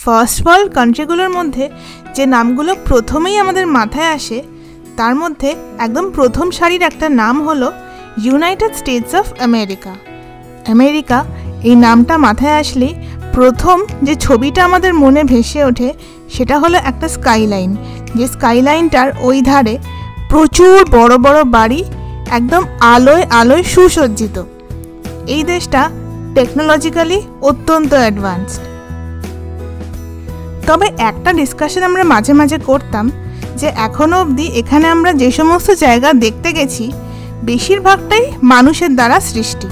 First world কান্ট্রিগুলোর মধ্যে যে নামগুলো প্রথমেই আমাদের মাথায় আসে তার মধ্যে একদম প্রথম সারির একটা নাম হলো United states of America. America এই নামটা মাথায় আসলেই প্রথম যে ছবিটা আমাদের মনে ভেসে ওঠে সেটা হলো একটা স্কাইলাইন, যে স্কাইলাইনটার ওই ধারে প্রচুর বড় বড় বাড়ি, একদম আলোয় আলোয় সুসজ্জিত। এই দেশটা টেকনোলজিক্যালি অত্যন্ত অ্যাডভান্সড। তবে একটা ডিসকাশন আমরা মাঝে মাঝে করতাম যে এখনও অবধি এখানে আমরা যে সমস্ত জায়গা দেখতে গেছি বেশিরভাগটাই মানুষের দ্বারা সৃষ্টি।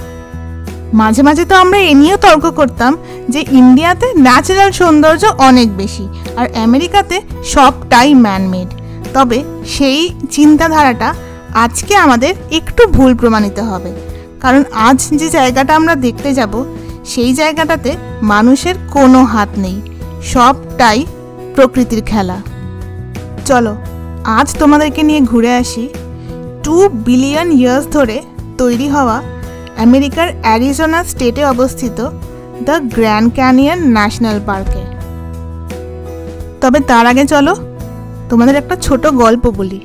মাঝে মাঝে তো আমরা এ নিয়েও তর্ক করতাম যে ইন্ডিয়াতে ন্যাচারাল সৌন্দর্য অনেক বেশি আর আমেরিকাতে সবটাই ম্যানমেড। তবে সেই চিন্তাধারাটা আজকে আমাদের একটু ভুল প্রমাণিত হবে, কারণ আজ যে জায়গাটা আমরা দেখতে যাব সেই জায়গাটাতে মানুষের কোনো হাত নেই, সবটাই প্রকৃতির খেলা। চলো আজ তোমাদেরকে নিয়ে ঘুরে আসি 2 বিলিয়ন ইয়ার্স ধরে তৈরি হওয়া আমেরিকার অ্যারিজোনা স্টেটে অবস্থিত দ্য গ্র্যান্ড ক্যানিয়ন ন্যাশনাল পার্কে। তবে তার আগে চলো তোমাদের একটা ছোট গল্প বলি।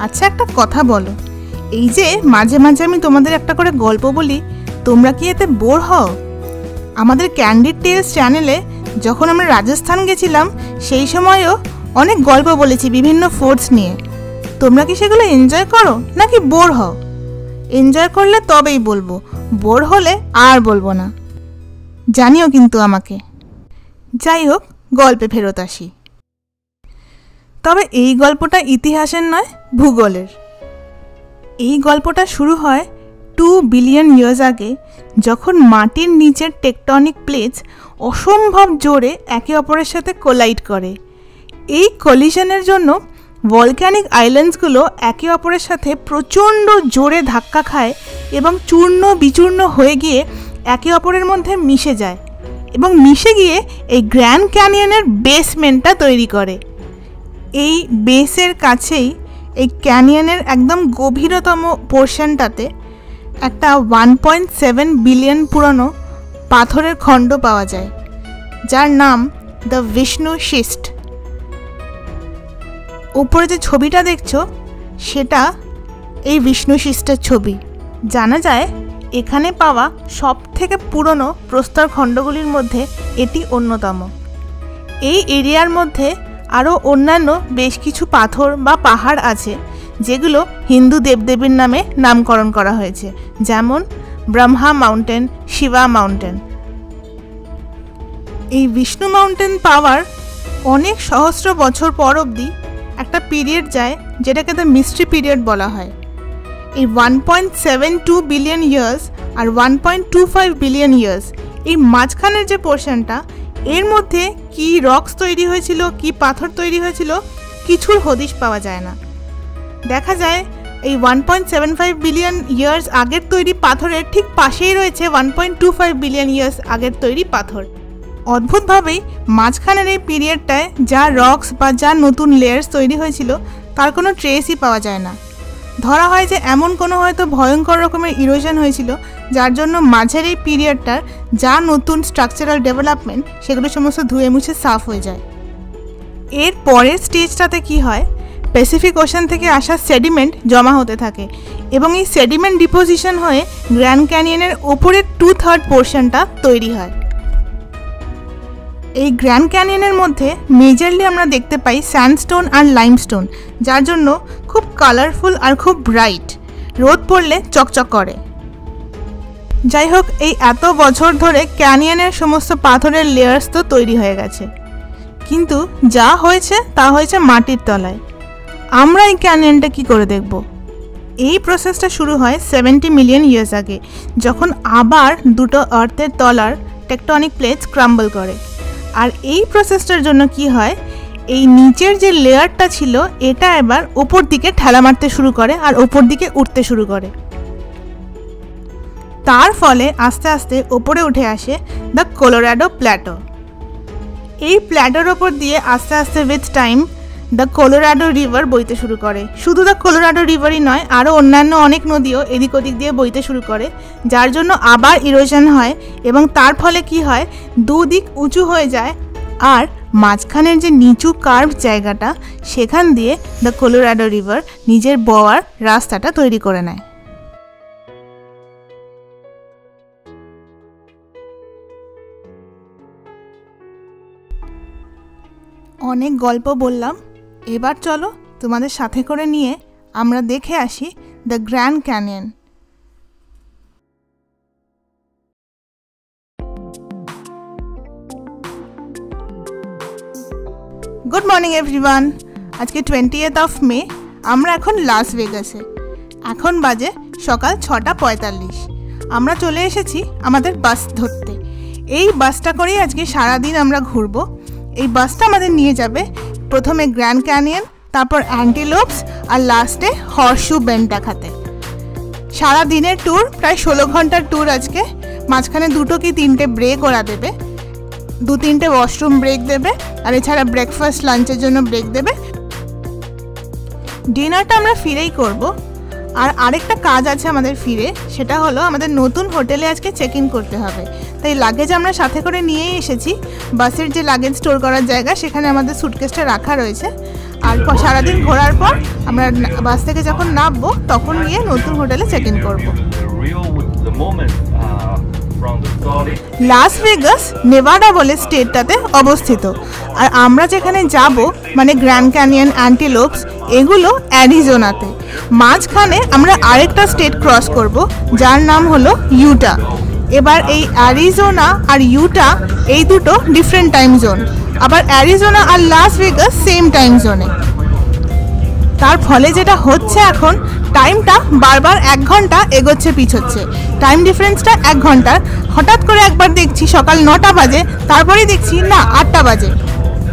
আচ্ছা একটা কথা বলো, এই যে মাঝে মাঝে আমি তোমাদের একটা করে গল্প বলি, তোমরা কি এতে বোর হও? আমাদের ক্যান্ডিড টেলস চ্যানেলে যখন আমরা রাজস্থান গেছিলাম সেই সময়ও অনেক গল্প বলেছি বিভিন্ন ফোর্টস নিয়ে। তোমরা কি সেগুলো এনজয় করো নাকি বোর হও? এনজয় করলে তবেই বলবো, বোর হলে আর বলবো না, জানিও কিন্তু আমাকে। যাই হোক, গল্পে ফেরত আসি। তবে এই গল্পটা ইতিহাসের নয়, ভূগোলের। এই গল্পটা শুরু হয় 2 বিলিয়ন ইয়ার্স আগে, যখন মাটির নিচের টেকটনিক প্লেটস অসম্ভব জোরে একে অপরের সাথে কোলাইড করে। এই কলিশনের জন্য ভলক্যানিক আইল্যান্ডসগুলো একে অপরের সাথে প্রচণ্ড জোরে ধাক্কা খায় এবং চূর্ণ বিচূর্ণ হয়ে গিয়ে একে অপরের মধ্যে মিশে যায় এবং মিশে গিয়ে এই গ্র্যান্ড ক্যানিয়নের বেসমেন্টটা তৈরি করে। এই বেসের কাছেই এই ক্যানিয়নের একদম গভীরতম পোর্শনটাতে একটা 1.7 বিলিয়ন পুরনো পাথরের খণ্ড পাওয়া যায়, যার নাম দ্য বিষ্ণু শিস্ট। উপরে যে ছবিটা দেখছো সেটা এই বিষ্ণু শিস্টের ছবি। জানা যায় এখানে পাওয়া সব থেকে পুরনো প্রস্তর খণ্ডগুলির মধ্যে এটি অন্যতম। এই এরিয়ার মধ্যে আরও অন্যান্য বেশ কিছু পাথর বা পাহাড় আছে যেগুলো হিন্দু দেবদেবীর নামে নামকরণ করা হয়েছে, যেমন ব্রহ্মা মাউন্টেন, শিবা মাউন্টেন। এই বিষ্ণু মাউন্টেন পাওয়ার অনেক সহস্র বছর পর অবধি একটা পিরিয়ড যায় যেটাকে দ্য মিস্ট্রি পিরিয়ড বলা হয়। এই 1.72 বিলিয়ন ইয়ার্স আর 1.25 বিলিয়ন ইয়ার্স, এই মাঝখানের যে পোর্শনটা, এর মধ্যে কি রক্স তৈরি হয়েছিল, কি পাথর তৈরি হয়েছিল, কিছুর হদিশ পাওয়া যায় না। দেখা যায় এই 1.75 বিলিয়ন ইয়ার্স আগের তৈরি পাথরের ঠিক পাশেই রয়েছে 1.25 বিলিয়ন ইয়ার্স আগের তৈরি পাথর। অদ্ভুতভাবেই মাঝখানের এই পিরিয়ডটায় যা রক্স বা যা নতুন লেয়ার্স তৈরি হয়েছিল তার কোনো ট্রেসই পাওয়া যায় না। ধরা হয় যে এমন কোনো হয়তো ভয়ঙ্কর রকমের ইরোশন হয়েছিল যার জন্য মাঝের এই পিরিয়ডটার যা নতুন স্ট্রাকচারাল ডেভেলপমেন্ট সেগুলো সমস্ত ধুয়ে মুছে সাফ হয়ে যায়। এর পরের স্টেজটাতে কি হয়, প্যাসিফিক ওশান থেকে আসা সেডিমেন্ট জমা হতে থাকে এবং এই সেডিমেন্ট ডিপোজিশন হয়ে গ্র্যান্ড ক্যানিয়নের ওপরের 2/3 পোর্শনটা তৈরি হয়। এই গ্র্যান্ড ক্যানিয়নের মধ্যে মেজরলি আমরা দেখতে পাই স্যান্ডস্টোন আর লাইমস্টোন, যার জন্য খুব কালারফুল আর খুব ব্রাইট, রোদ পড়লে চকচক করে। যাই হোক, এই এত বছর ধরে ক্যানিয়নের সমস্ত পাথরের লেয়ার্স তো তৈরি হয়ে গেছে, কিন্তু যা হয়েছে তা হয়েছে মাটির তলায়। আমরা এই ক্যানিয়নটা কি করে দেখব? এই প্রসেসটা শুরু হয় 70 মিলিয়ন ইয়ার্স আগে, যখন আবার দুটো আর্থের তলার টেকটনিক প্লেটস ক্রাম্বল করে। আর এই প্রসেসটার জন্য কি হয়, এই নিচের যে লেয়ারটা ছিল এটা এবার ওপর দিকে ঠেলা মারতে শুরু করে আর ওপর দিকে উঠতে শুরু করে। তার ফলে আস্তে আস্তে ওপরে উঠে আসে দ্য কলোরাডো প্ল্যাটো। এই প্ল্যাটোর ওপর দিয়ে আস্তে আস্তে with time the Colorado river বইতে শুরু করে। শুধু দ্য কলোরাডো রিভারই নয়, আরও অন্যান্য অনেক নদীও এদিক ওদিক দিয়ে বইতে শুরু করে, যার জন্য আবার ইরোশন হয় এবং তার ফলে কি হয়, দুদিক উঁচু হয়ে যায় আর মাঝখানের যে নিচু কার্ভ জায়গাটা, সেখান দিয়ে দ্য কলোরাডো রিভার নিজের বওয়ার রাস্তাটা তৈরি করে নেয়। অনেক গল্প বললাম, এবার চলো তোমাদের সাথে করে নিয়ে আমরা দেখে আসি the grand canyon. Good morning everyone. আজকে 20th মে। আমরা এখন লাস ভেগাসে। এখন বাজে সকাল 6:45। আমরা চলে এসেছি আমাদের বাস ধরতে। এই বাসটা করেই আজকে সারাদিন আমরা ঘুরবো। এই বাসটা আমাদের নিয়ে যাবে প্রথমে গ্র্যান্ড ক্যানিয়ন, তারপর অ্যান্টিলোপস, আর লাস্টে হর্সশু বেন্ড দেখাতে। সারা দিনের ট্যুর, প্রায় 16 ঘন্টার ট্যুর আজকে। মাঝখানে 2 কি 3টে ব্রেক ওরা দেবে, 2-3টে ওয়াশরুম ব্রেক দেবে, আর এছাড়া ব্রেকফাস্ট লাঞ্চের জন্য ব্রেক দেবে। ডিনারটা আমরা ফিরেই করব। আর আরেকটা কাজ আছে আমাদের ফিরে, সেটা হলো আমাদের নতুন হোটেলে আজকে চেক ইন করতে হবে। তাই লাগেজ আমরা সাথে করে নিয়েই এসেছি। বাসের যে লাগেজ স্টোর করার জায়গা, সেখানে আমাদের সুটকেসটা রাখা রয়েছে। আর সারাদিন ঘোরার পর আমরা বাস থেকে যখন নামবো তখন গিয়ে নতুন হোটেলে চেক ইন করবো। লাস ভেগাস নেভাডা বলে স্টেটটাতে অবস্থিত। আর আমরা যেখানে যাব, মানে গ্র্যান্ড ক্যানিয়ন, অ্যান্টিলোপস, এগুলো অ্যারিজোনাতে। মাঝখানে আমরা আরেকটা স্টেট ক্রস করব, যার নাম হলো ইউটা। এবার এই অ্যারিজোনা আর ইউটা এই দুটো ডিফারেন্ট টাইম জোন। আবার অ্যারিজোনা আর লাস ভেগাস সেম টাইম জোনে। তার ফলে যেটা হচ্ছে, এখন টাইমটা বারবার 1 ঘন্টা এগোচ্ছে পিছোচ্ছে। টাইম ডিফারেন্সটা 1 ঘন্টার। হঠাৎ করে একবার দেখছি সকাল 9টা বাজে, তারপরেই দেখছি না 8টা বাজে।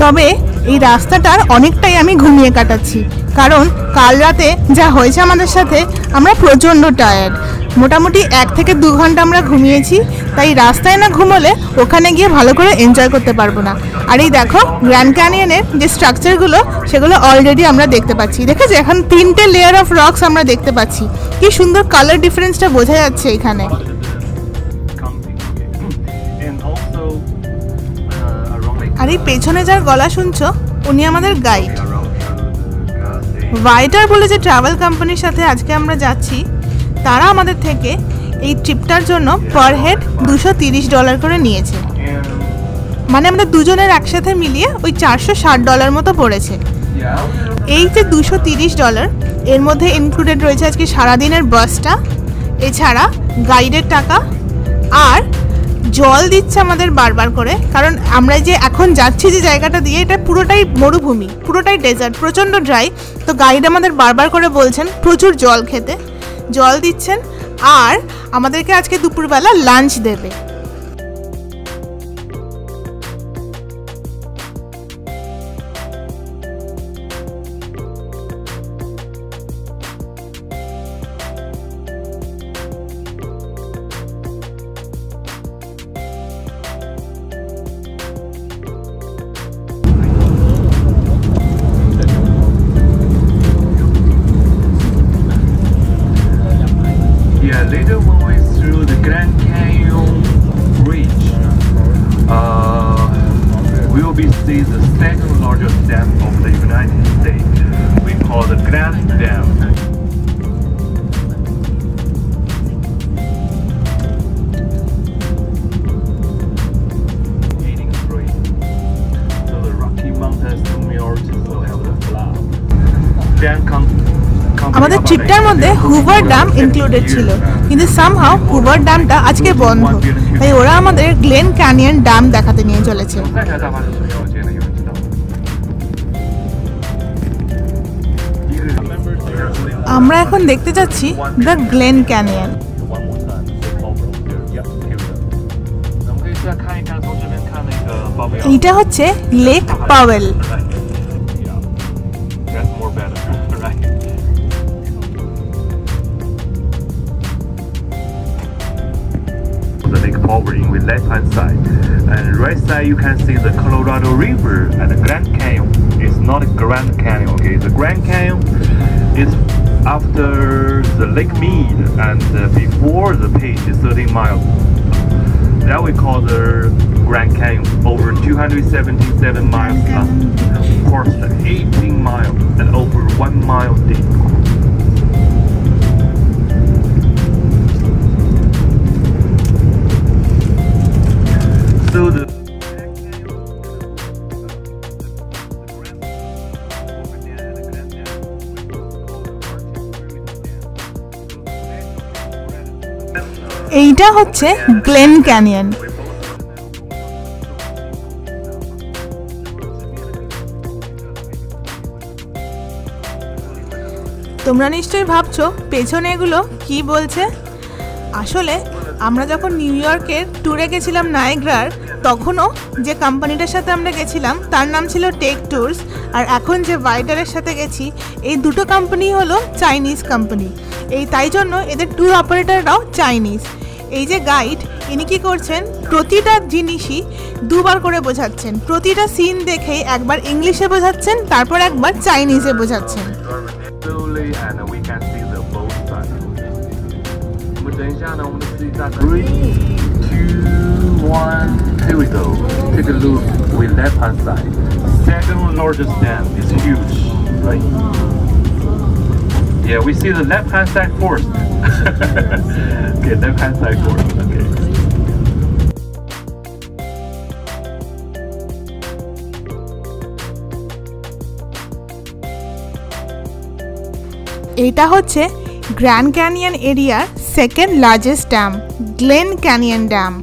তবে এই রাস্তাটার অনেকটাই আমি ঘুমিয়ে কাটাচ্ছি, কারণ কাল রাতে যা হয়েছে আমাদের সাথে, আমরা প্রচণ্ড টায়ার্ড। মোটামুটি 1 থেকে 2 ঘন্টা আমরা ঘুমিয়েছি। তাই রাস্তায় না ঘুমোলে ওখানে গিয়ে ভালো করে এনজয় করতে পারবো না। আর এই দেখো গ্র্যান্ড ক্যানিয়নের যে স্ট্রাকচারগুলো, সেগুলো অলরেডি আমরা দেখতে পাচ্ছি। দেখেছি এখন 3টে লেয়ার অফ রকস আমরা দেখতে পাচ্ছি। কি সুন্দর কালার ডিফারেন্সটা বোঝা যাচ্ছে এখানে। আর এই পেছনে যার গলা শুনছো, উনি আমাদের গাইড। ভাইটার বলে যে ট্রাভেল কোম্পানির সাথে আজকে আমরা যাচ্ছি, তারা আমাদের থেকে এই ট্রিপটার জন্য পার হেড $230 করে নিয়েছে। মানে আমরা দুজনের একসাথে মিলিয়ে ওই $460 মতো পড়েছে। এই যে $230, এর মধ্যে ইনক্লুডেড রয়েছে আজকে সারাদিনের বাসটা, এছাড়া গাইডের টাকা, আর জল দিচ্ছে আমাদের বারবার করে। কারণ আমরা যে এখন যাচ্ছি যে জায়গাটা দিয়ে, এটা পুরোটাই মরুভূমি, পুরোটাই ডেজার্ট, প্রচণ্ড ড্রাই। তো গাইড আমাদের বারবার করে বলছেন প্রচুর জল খেতে, জল দিচ্ছেন। আর আমাদেরকে আজকে দুপুরবেলা লাঞ্চ দেবে। Later when we through the Grand Canyon Bridge, we will be see the second largest dam of the United States. We call the Grand Dam. Heading straight to the Rocky Mountains to Muir to the Flood. Dam comes. আমাদের ট্রিপটার মধ্যে Hoover dam included ছিল, কিন্তু somehow Hoover ড্যামটা আজকে বন্ধ। তাই ওরা আমাদের Glenn Canyon dam দেখাতে নিয়ে চলেছে। আমরা এখন দেখতে যাচ্ছি দ্য গ্লেন ক্যানিয়ন। এইটা হচ্ছে lake Powell. Covering with left hand side, and right side you can see the Colorado River and the Grand Canyon. It's not a Grand Canyon, okay? The Grand Canyon is after the Lake Mead and before the Page is 13 miles. that we call the Grand Canyon, over 277 miles long, course 18 miles and over 1 mile deep. So the এইটা হচ্ছে Glenn canyon. তোমরা নিশ্চয়ই ভাবছো পেছনে এগুলো কি বলছে। আসলে আমরা যখন নিউ ইয়র্কের ট্যুরে গেছিলাম নায়াগ্রার, তখনও যে কোম্পানিটার সাথে আমরা গেছিলাম তার নাম ছিল টেক ট্যুরস, আর এখন যে ভাইটারের সাথে গেছি এই দুটো কোম্পানি হলো চাইনিজ কোম্পানি। তাই জন্য এদের ট্যুর অপারেটররাও চাইনিজ। এই যে গাইড, ইনি কী করছেন, প্রতিটা জিনিসই দুবার করে বোঝাচ্ছেন। প্রতিটা সিন দেখেই একবার ইংলিশে বোঝাচ্ছেন, তারপর একবার চাইনিজে বোঝাচ্ছেন। and we can see the both sides. 我们等一下呢，我们试一下。3, 2, 1, here we go. Take a look with left hand side. Second largest dam is huge, right? Yeah, we see the left hand side first. Okay, left hand side first. Okay. এটা হচ্ছে Grand Canyon এরিয়ার second largest dam, Glen Canyon dam.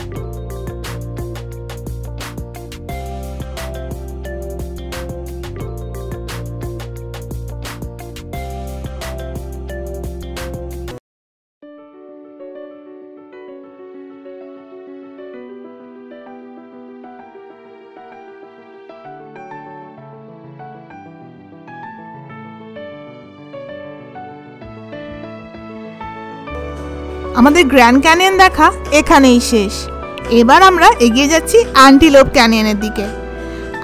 আমাদের Grand Canyon দেখা এখানেই শেষ। এবার আমরা এগিয়ে যাচ্ছি অ্যান্টিলোপ ক্যানিয়নের দিকে।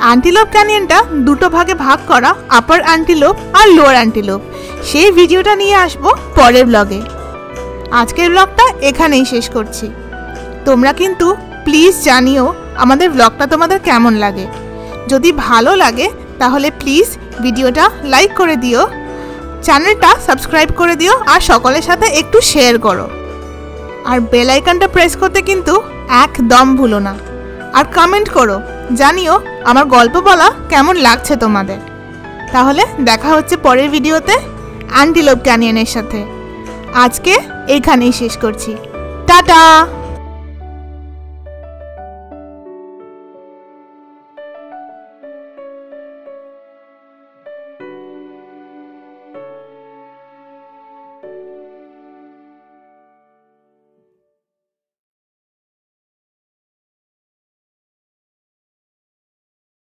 অ্যান্টিলোপ ক্যানিয়নটা দুটো ভাগে ভাগ করা, আপার অ্যান্টিলোপ আর লোয়ার অ্যান্টিলোপ। সেই ভিডিওটা নিয়ে আসবো পরের ব্লগে। আজকের ব্লগটা এখানেই শেষ করছি। তোমরা কিন্তু প্লিজ জানিও আমাদের ব্লগটা তোমাদের কেমন লাগে। যদি ভালো লাগে তাহলে প্লিজ ভিডিওটা লাইক করে দিও, চ্যানেলটা সাবস্ক্রাইব করে দিও, আর সকলের সাথে একটু শেয়ার করো। আর বেল আইকনটা প্রেস করতে কিন্তু একদম ভুলো না। আর কমেন্ট করো, জানিও আমার গল্প বলা কেমন লাগছে তোমাদের। তাহলে দেখা হচ্ছে পরের ভিডিওতে অ্যান্টিলোপ ক্যানিয়নের সাথে। আজকে এইখানেই শেষ করছি। টাটা।